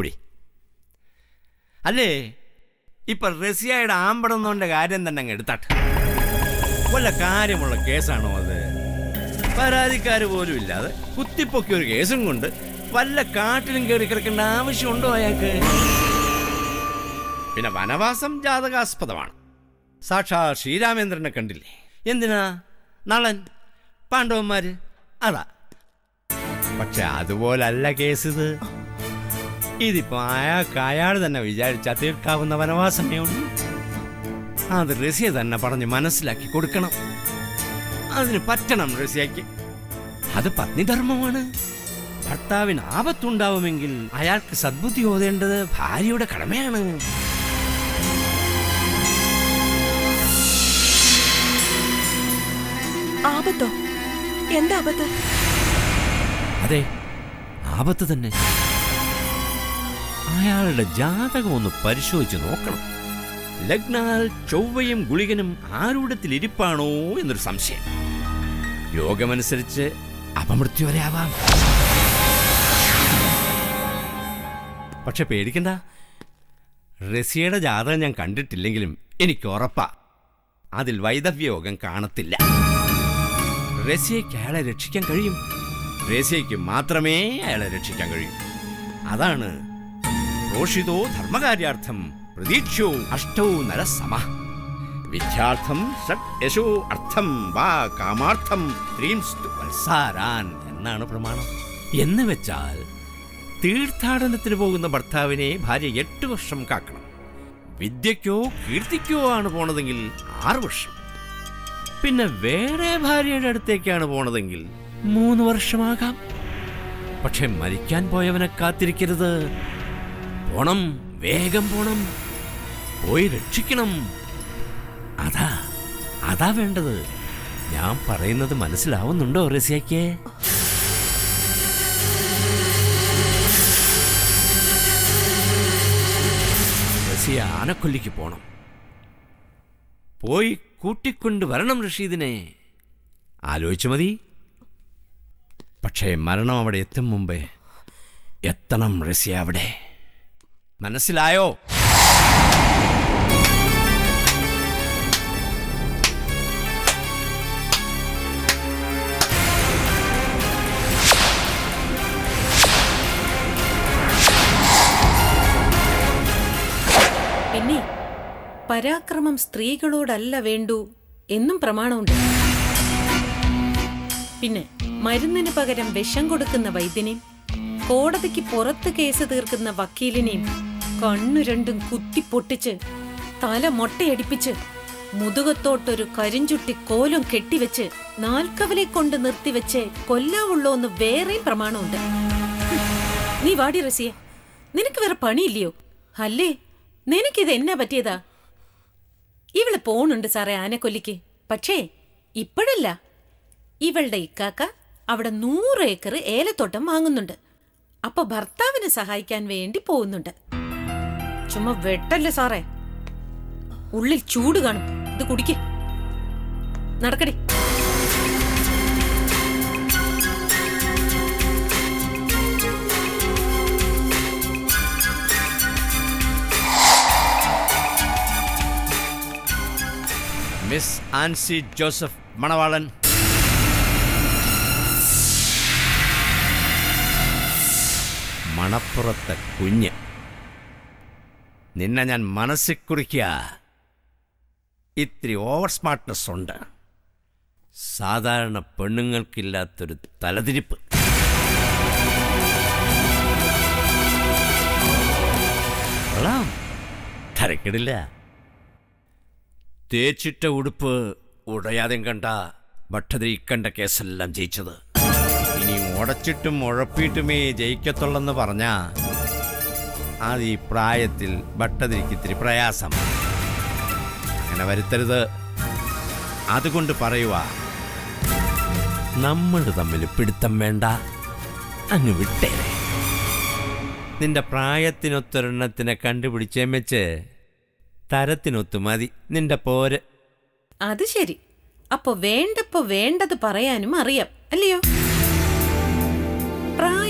കുടി. അല്ലേ, ഇപ്പൊ റസിയയുടെ ആമ്പടുന്നോന്റെ കാര്യം തന്നെ അങ്ങ് എടുത്താട്ടെ. വല്ല കാര്യമുള്ള കേസാണോ അത്? പരാതിക്കാർ പോലും ഇല്ലാതെ കുത്തിപ്പൊക്കി ഒരു കേസും കൊണ്ട് വല്ല കാട്ടിലും കയറി കിടക്കേണ്ട ആവശ്യമുണ്ടോ അയാൾക്ക്? പിന്നെ വനവാസം ജാതകാസ്പദമാണ്. സാക്ഷാ ശ്രീരാമേന്ദ്രനെ കണ്ടില്ലേ? എന്തിനാ? നളൻ, പാണ്ഡവന്മാര്, അതാ. പക്ഷെ അതുപോലല്ല കേസ് ഇത്. ഇതിപ്പോ അയാൾ തന്നെ വിചാരിച്ചാൽ തീർക്കാവുന്ന വനവാസമേ ഉള്ളൂ. അത് റസിയ തന്നെ പറഞ്ഞ് മനസ്സിലാക്കി കൊടുക്കണം. അതിന് പറ്റണം റസിയയ്ക്ക്. അത് പത്നിധർമ്മമാണ്. ഭർത്താവിന് ആപത്തുണ്ടാവുമെങ്കിൽ അയാൾക്ക് സദ്ബുദ്ധി ഓതേണ്ടത് ഭാര്യയുടെ കടമയാണ്. ആപത്തോ? എന്താ ആപത്ത്? അതെ, ആപത്ത് തന്നെ. അയാളുടെ ജാതകം ഒന്ന് പരിശോധിച്ച് നോക്കണം. ലഗ്നാൽ ചൊവ്വയും ഗുളികനും ആരൂഢത്തിൽ ഇരിപ്പാണോ എന്നൊരു സംശയം. യോഗമനുസരിച്ച് അപമൃത്യു വരെ ആവാം. പക്ഷെ പേടിക്കണ്ട, റസിയയുടെ ജാതകം ഞാൻ കണ്ടിട്ടില്ലെങ്കിലും എനിക്ക് ഉറപ്പാ അതിൽ വൈദവ്യയോഗം കാണത്തില്ല. റസിയയ്ക്ക് അയാളെ രക്ഷിക്കാൻ കഴിയും. റസിയയ്ക്ക് മാത്രമേ അയാളെ രക്ഷിക്കാൻ കഴിയൂ. അതാണ് പ്രോഷിതോ ധർമ്മകാര്യാർത്ഥം പ്രതീക്ഷോ അഷ്ടൗ നരസമ വിദ്യാർത്ഥം ഷഡ് യശോ അർത്ഥം വാ കാമാർത്ഥം ത്രീംസ്തു വത്സാരാൻ എന്നാണ് പ്രമാണം. എന്ന് വെച്ചാൽ തീർത്ഥാടനത്തിന് പോകുന്ന ഭർത്താവിനെ ഭാര്യ 8 വർഷം കാക്കണം. വിദ്യയ്ക്കോ കീർത്തിക്കോ ആണ് പോണതെങ്കിൽ 6 വർഷം. പിന്നെ വേറെ ഭാര്യയുടെ അടുത്തേക്കാണ് പോണതെങ്കിൽ 3 വർഷമാകാം. പക്ഷെ മരിക്കാൻ പോയവനെ കാത്തിരിക്കരുത്. പോണം, വേഗം പോണം, പോയി രക്ഷിക്കണം. അതാ വേണ്ടത്. ഞാൻ പറയുന്നത് മനസ്സിലാവുന്നുണ്ടോ റസിയയ്ക്ക്? റസിയ ആനക്കൊല്ലിക്ക് പോണം. പോയി കൂട്ടിക്കൊണ്ട് വരണം റഷീദിനെ. ആലോചിച്ചു മതി. പക്ഷേ മരണം അവിടെ എത്തും മുമ്പേ എത്തണം റസിയ അവിടെ. മനസ്സിലായോ? പിന്നെ പരാക്രമം സ്ത്രീകളോടല്ല വേണ്ടു എന്നും പ്രമാണമുണ്ട്. പിന്നെ മരുന്നിന് പകരം വിഷം കൊടുക്കുന്ന വൈദ്യനെയും കോടതിക്ക് പുറത്ത് കേസ് തീർക്കുന്ന വക്കീലിനെയും കണ്ണു രണ്ടും കുത്തിപ്പൊട്ടിച്ച് തല മൊട്ടയടിപ്പിച്ച് മുതുകത്തോട്ടൊരു കരിഞ്ചുട്ടി കോലും കെട്ടിവെച്ച് നാൽക്കവലെ കൊണ്ട് നിർത്തിവെച്ച് കൊല്ലാവുള്ളോന്ന് വേറെയും പ്രമാണമുണ്ട്. നീ വാടി റസിയെ, നിനക്ക് വേറെ പണിയില്ലയോ? അല്ലേ, നിനക്കിത് എന്നാ പറ്റിയതാ? ഇവള് പോണുണ്ട് സാറേ ആനക്കൊല്ലിക്ക്. പക്ഷേ ഇപ്പോഴല്ല, ഇവളുടെ ഇക്കാക്ക അവിടെ 100 ഏക്കർ ഏലത്തോട്ടം വാങ്ങുന്നുണ്ട്. അപ്പൊ ഭർത്താവിനെ സഹായിക്കാൻ വേണ്ടി പോകുന്നുണ്ട്. ചുമ്മാ വെട്ടല്ലേ സാറേ, ഉള്ളിൽ ചൂട് കാണും. ഇത് കുടിക്ക്, നടക്കടി. മിസ് ആൻസി ജോസഫ് മണവാളൻ, മണപ്പുറത്തെ കുഞ്ഞ്, നിന്നെ ഞാൻ മനസ്സിൽ കുറിക്കുക. ഇത്തിരി ഓവർ സ്മാർട്ട്നെസ് ഉണ്ട്. സാധാരണ പെണ്ണുങ്ങൾക്കില്ലാത്തൊരു തലതിരിപ്പ്. കൊള്ളാം, തരക്കിടില്ല. തേച്ചിട്ട ഉടുപ്പ് ഉടയാതെയും കണ്ട ഭട്ടതിരി കണ്ട കേസെല്ലാം ജയിച്ചത്. ഇനി ഉടച്ചിട്ടും ഉഴപ്പിയിട്ടുമേ ജയിക്കത്തുള്ളെന്ന് പറഞ്ഞാ അത് ഈ പ്രായത്തിൽ ഭട്ടതിരിക്ക് ഇത്തിരി പ്രയാസം. അങ്ങനെ വരുത്തരുത്. അതുകൊണ്ട് പറയുക, നമ്മൾ തമ്മിൽ പിടുത്തം വേണ്ട, അങ്ങ് വിട്ടേരെ. നിന്റെ പ്രായത്തിനൊത്തൊരെണ്ണത്തിനെ കണ്ടുപിടിച്ചേം വെച്ച് തരത്തിനൊത്തു മതി നിന്റെ പോര്. അത് ശരി. അപ്പൊ വേണ്ടപ്പോ വേണ്ടത് പറയാനും അറിയാം, അല്ലയോ? പ്രായ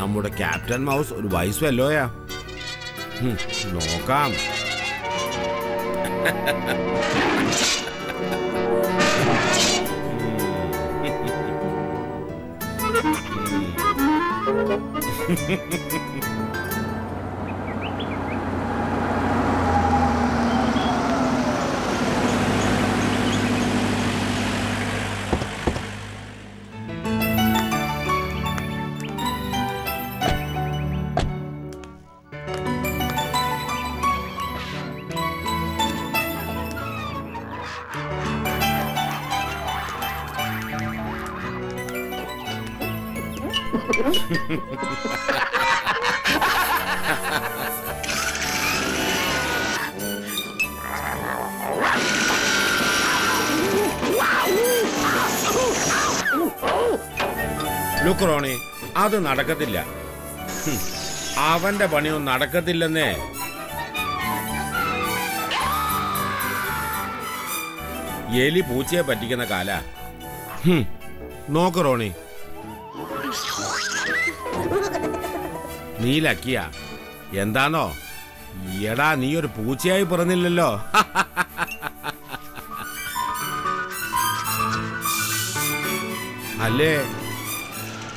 നമ്മുടെ ക്യാപ്റ്റൻ മൗസ് ഒരു വയസ്സ് വല്ലോയാ. നോക്കാം. ലുക്രോണി, അത് നടക്കത്തില്ല. അവന്റെ പണിയൊന്നും നടക്കത്തില്ലെന്നേ. എലി പൂച്ചയെ പറ്റിക്കുന്ന കാല. നോക്ക് റോണി, നീ ലക്കിയ. എന്താണോ എടാ, നീ ഒരു പൂച്ചയായി പറഞ്ഞില്ലല്ലോ. അല്ലേ,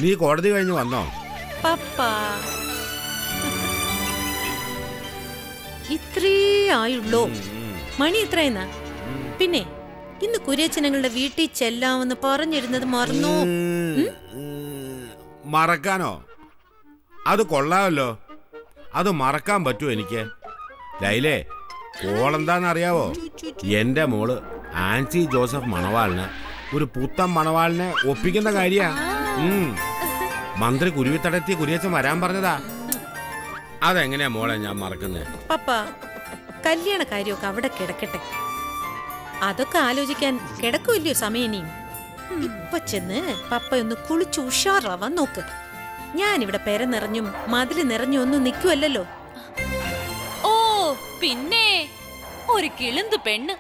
നീ കോടതി കഴിഞ്ഞ് വന്നോ? പപ്പ ഇത്രേ ആയുള്ളൂ. മണി എത്രയെന്നാ? പിന്നെ ഇന്ന് കുര്യച്ചനങ്ങളുടെ വീട്ടിൽ ചെല്ലാമെന്ന് പറഞ്ഞിരുന്നത് മറന്നു. മറക്കാനോ? അത് കൊള്ളാമല്ലോ. അത് മറക്കാൻ പറ്റുമോ എനിക്ക്? ലൈലേ, കോളെന്താന്നറിയാവോ? എന്റെ മോള് ആൻസി ജോസഫ് മണവാളിന് ഒരു പുത്തൻ മണവാളിനെ ഒപ്പിക്കുന്ന കാര്യ. മന്ത്രി കുരുവിത്തടത്തി കുരിയച്ചൻ വരാൻ പറഞ്ഞതാ. അതെങ്ങനെയാ മോളെ ഞാൻ മറക്കുന്നേ? പപ്പ, കല്യാണ കാര്യമൊക്കെ അവിടെ കിടക്കട്ടെ. അതൊക്കെ ആലോചിക്കാൻ കിടക്കുമല്ലയോ സമയം ഇനിയും. ഇപ്പൊ ചെന്ന് പപ്പ ഒന്ന് കുളിച്ച് ഉഷാറാവാൻ നോക്ക്. ഞാനിവിടെ പെര നിറഞ്ഞും മതില് നിറഞ്ഞും ഒന്നും നിൽക്കുമല്ലോ. ഓ പിന്നെ ഒരു കിളുന്ത് പെണ്ണ്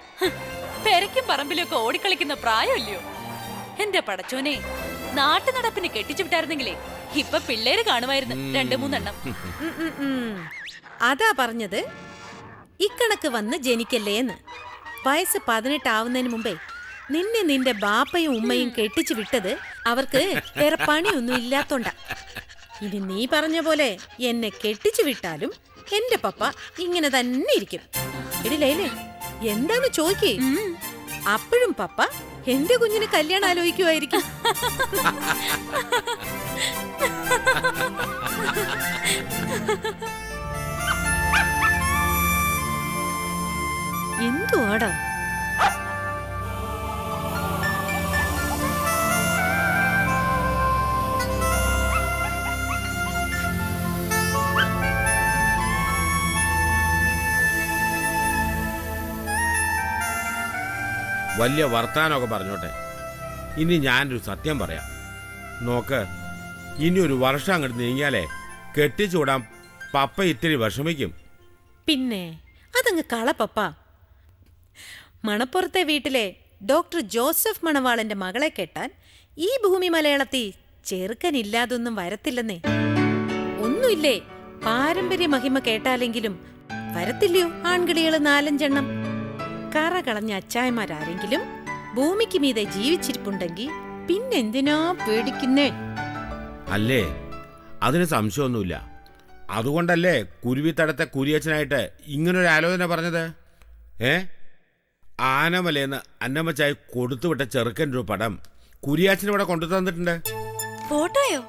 പെരയ്ക്കും പറമ്പിലൊക്കെ ഓടിക്കളിക്കുന്ന പ്രായമല്ലയോ എന്റെ പടച്ചോനെ. നാട്ടു നടപ്പിന് കെട്ടിച്ചു വിട്ടായിരുന്നെങ്കിലേ ഇപ്പൊ പിള്ളേര് കാണുമായിരുന്നു 2-3 അതാ പറഞ്ഞത്, ഇക്കണക്ക് വന്ന് ജനിക്കല്ലേന്ന്. വയസ്സ് 18 ആവുന്നതിന് മുമ്പേ നിന്നെ നിന്റെ ബാപ്പയും ഉമ്മയും കെട്ടിച്ചു വിട്ടത് അവർക്ക് വേറെ പണിയൊന്നും ഇല്ലാത്തോണ്ടാ. ഇനി നീ പറഞ്ഞ പോലെ എന്നെ കെട്ടിച്ചു വിട്ടാലും എന്റെ പപ്പ ഇങ്ങനെ തന്നെ ഇരിക്കും. എടിലേ, എന്താന്ന് ചോദിക്കേ? അപ്പോഴും പപ്പ എന്റെ കുഞ്ഞിന് കല്യാണം ആലോചിക്കുമായിരിക്കും. എന്തുവാടാ? വലിയ വർത്താനമൊക്കെ പറഞ്ഞോട്ടെ. ഇനി ഞാനൊരു സത്യം പറയാം. നോക്ക്, ഇനി ഒരു വർഷം അങ്ങോട്ട് നീങ്ങിയാലേ കെട്ടിച്ചൂടാൻ പപ്പ ഇത്തിരി വിഷമിക്കും. പിന്നെ അതങ്ങ് കളപ്പപ്പ. മണപ്പുറത്തെ വീട്ടിലെ ഡോക്ടർ ജോസഫ് മണവാളന്റെ മകളെ കെട്ടാൻ ഈ ഭൂമി മലയാളത്തിൽ ചെറുക്കനില്ലാതൊന്നും വരത്തില്ലെന്നേ. ഒന്നുമില്ലേ, പാരമ്പര്യ മഹിമ കേട്ടാലെങ്കിലും വരത്തില്ലയോ ആൺകിളികള് 4-5 കറ കളഞ്ഞ അച്ചായമാരാരെങ്കിലും ഭൂമിക്ക് മീതെ ജീവിച്ചിരിപ്പുണ്ടെങ്കിൽ പിന്നെന്തിനാ പേടിക്കുന്നേ? അല്ലേ, അതിന് സംശയമൊന്നുമില്ല. അതുകൊണ്ടല്ലേ കുരുവിത്തടത്തെ കുരിയച്ചനായിട്ട് ഇങ്ങനൊരു ആലോചന പറഞ്ഞത്. ആനമലേന്ന് അന്നമ്മച്ചായി കൊടുത്തുവിട്ട ചെറുക്കൻ്റെ ഒരു പടം കുരിയാച്ചനിവിടെ കൊണ്ടു തന്നിട്ടുണ്ട്. ഫോട്ടോയോ?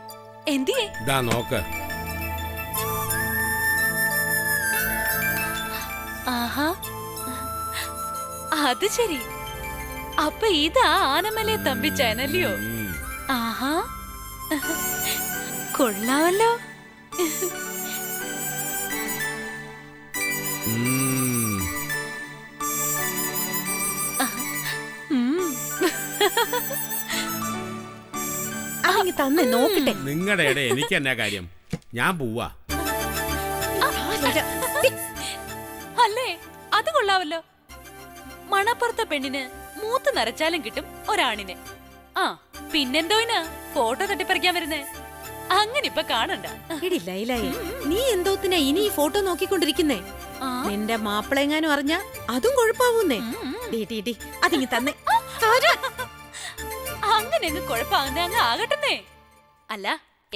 എന്തിയേ? ഇതാ നോക്ക്. ആഹാ, അത് ശരി. അപ്പൊ ഇതാ ആനമലയെ തമ്പിച്ചാനല്ലയോ? ആഹാ, കൊള്ളാമല്ലോ. തന്നെ നോക്കട്ടെ. നിങ്ങളുടെ ഇട എനിക്ക് എന്നാ കാര്യം? ഞാൻ പോവാ. അല്ലേ, അത് കൊള്ളാവല്ലോ. മണപ്പുറത്തെ പെണ്ണിന് മൂത്ത് നരച്ചാലും കിട്ടും ഒരാണിനെ. ആ പിന്നെന്തോയിനാ ഫോട്ടോ തട്ടിപ്പറിക്കാൻ വരുന്നേ? അങ്ങനെ ഇപ്പൊ കാണണ്ട. എടി ലൈലായി, നീ എന്തോത്തിനാ ഇനി ഈ ഫോട്ടോ നോക്കിക്കൊണ്ടിരിക്കുന്നേ? നിന്റെ മാപ്പിളെങ്ങാനും അറിഞ്ഞ അതും കുഴപ്പാവൂന്നേ. അതിങ്ങി തന്നെ. അങ്ങനെ അങ്ങ് കുഴപ്പാകുന്നേ അങ്ങ് ആകട്ടെന്നേ. അല്ല,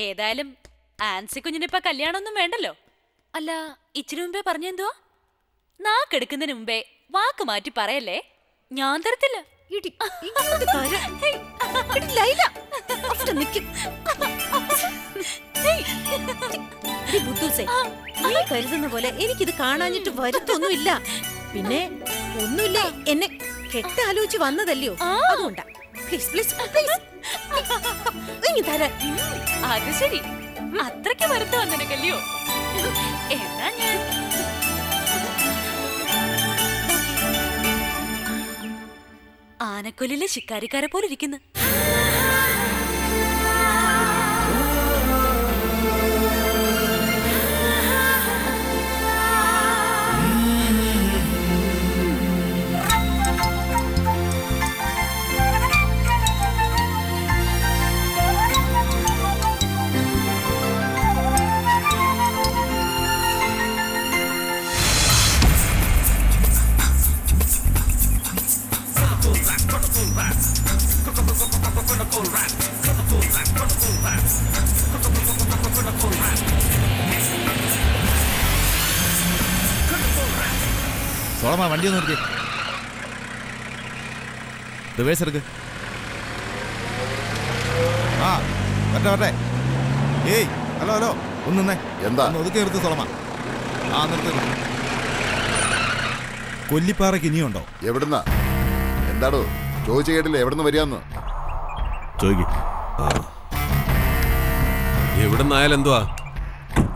ഏതായാലും ആൻസി കുഞ്ഞിനിപ്പ കല്യാണമൊന്നും വേണ്ടല്ലോ. അല്ല, ഇച്ചിരി മുമ്പേ പറഞ്ഞെന്തുവാ? നാക്കെടുക്കുന്നതിന് മുമ്പേ വാക്ക് മാറ്റി പറയല്ലേ, ഞാൻ തരത്തില്ല. നീ കരുതുന്ന പോലെ എനിക്കിത് കാണാഞ്ഞിട്ട് വരുത്തൊന്നുമില്ല. പിന്നെ ഒന്നുമില്ല, എന്നെ കെട്ടാലോചിച്ച് വന്നതല്ലയോ, അതുകൊണ്ടാ. പ്ലീസ് പ്ലീസ് പ്ലീസ് തരാൻ. അത് ശരി, അത്രയ്ക്ക് വരുത്ത വന്നനക്കല്ലയോ? എന്നാ ഞാൻ ആനക്കൊല്ലിലെ ശിക്കാരിക്കാരെ പോലെ ഇരിക്കുന്നു. സോളമാ, വണ്ടി ഒന്ന് നിർത്തി. റിവേഴ്സ് എടുക്ക്. ആ വരട്ടെ വരട്ടെ. ഏയ് ഹലോ ഹലോ, ഒന്ന് നിന്നേ. എന്താ? ഒന്ന് ഒതുക്കി നിർത്ത് സോളമാ. ആ നിർത്തുന്നു. കൊല്ലിപ്പാറയ്ക്ക് ഇനിയുണ്ടോ? എവിടുന്നാ? എന്താടോ ചോദിച്ചു കേട്ടില്ല, എവിടുന്ന് വരികയെന്ന് ചോദിക്കും. എവിടുന്നായാലും എന്തുവാ,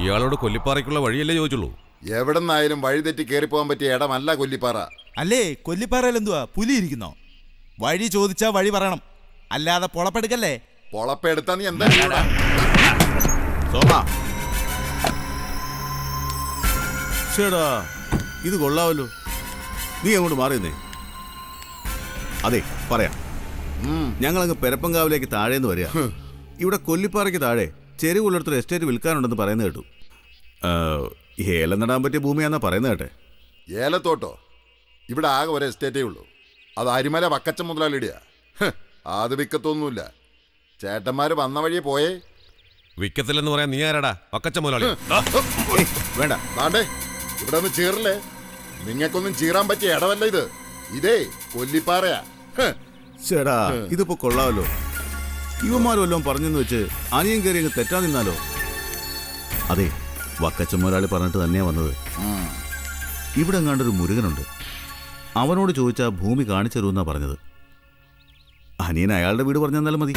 ഇയാളോട് കൊല്ലിപ്പാറയ്ക്കുള്ള വഴിയല്ലേ ചോദിച്ചുള്ളൂ. എവിടുന്നായാലും വഴിതെറ്റി കയറിപ്പോകാൻ പറ്റിയ ഇടമല്ല കൊല്ലിപ്പാറ. അല്ലേ, കൊല്ലിപ്പാറയിൽ എന്തുവാ പുലി ഇരിക്കുന്നോ? വഴി ചോദിച്ചാ വഴി പറയണം, അല്ലാതെ പൊളപ്പെടുക്കല്ലേ. പൊളപ്പെടുത്താ നീ എന്താ? സോമാ, ചേടാ ഇത് കൊള്ളാവല്ലോ. നീ അങ്ങോട്ട് മാറിയെന്നേ. അതെ പറയാം, ഞങ്ങളങ്ങ് പെരപ്പങ്കാവിലേക്ക് താഴേന്ന് വരിക. ഇവിടെ കൊല്ലിപ്പാറയ്ക്ക് താഴെ ചെരുവുള്ളിടത്തൊരു എസ്റ്റേറ്റ് വിൽക്കാനുണ്ടെന്ന് പറയുന്നത് കേട്ടു. ഏലം നടാൻ പറ്റിയ ഭൂമിയാന്നാ പറയുന്നത് കേട്ടെ. ഏലത്തോട്ടോ? ഇവിടെ ആകെ ഒരു എസ്റ്റേറ്റേ ഉള്ളൂ, അത് അരിമല വക്കച്ച മുതലാളിയുടെയാ. അത് വിക്കത്തൊന്നുമില്ല. ചേട്ടന്മാര് വന്ന വഴിയെ പോയേ. വിക്കത്തില്ലെന്ന് പറയാൻ നീ ആരാടാ? ഒക്കച്ച മുതലാളി. വേണ്ട താണ്ടേ, ഇവിടെ ഒന്ന് ചീറല്ലേ. നിങ്ങൾക്കൊന്നും ചീറാൻ പറ്റിയ ഇടമല്ല ഇത്. ഇതേ കൊല്ലിപ്പാറയാ. ചേടാ ഇതിപ്പോ കൊള്ളാമല്ലോ. ഇവന്മാരും വല്ലതും പറഞ്ഞെന്ന് വെച്ച് അനിയൻ കയറി അങ്ങ് തെറ്റാൻ നിന്നാലോ? അതെ, വക്കച്ചൻ മുതലാളി പറഞ്ഞിട്ട് തന്നെയാ വന്നത്. ഇവിടെ എങ്ങാണ്ടൊരു മുരുകനുണ്ട്, അവനോട് ചോദിച്ചാൽ ഭൂമി കാണിച്ചു തരുമെന്നാ പറഞ്ഞത്. അനിയൻ അയാളുടെ വീട് പറഞ്ഞു തന്നാലും മതി.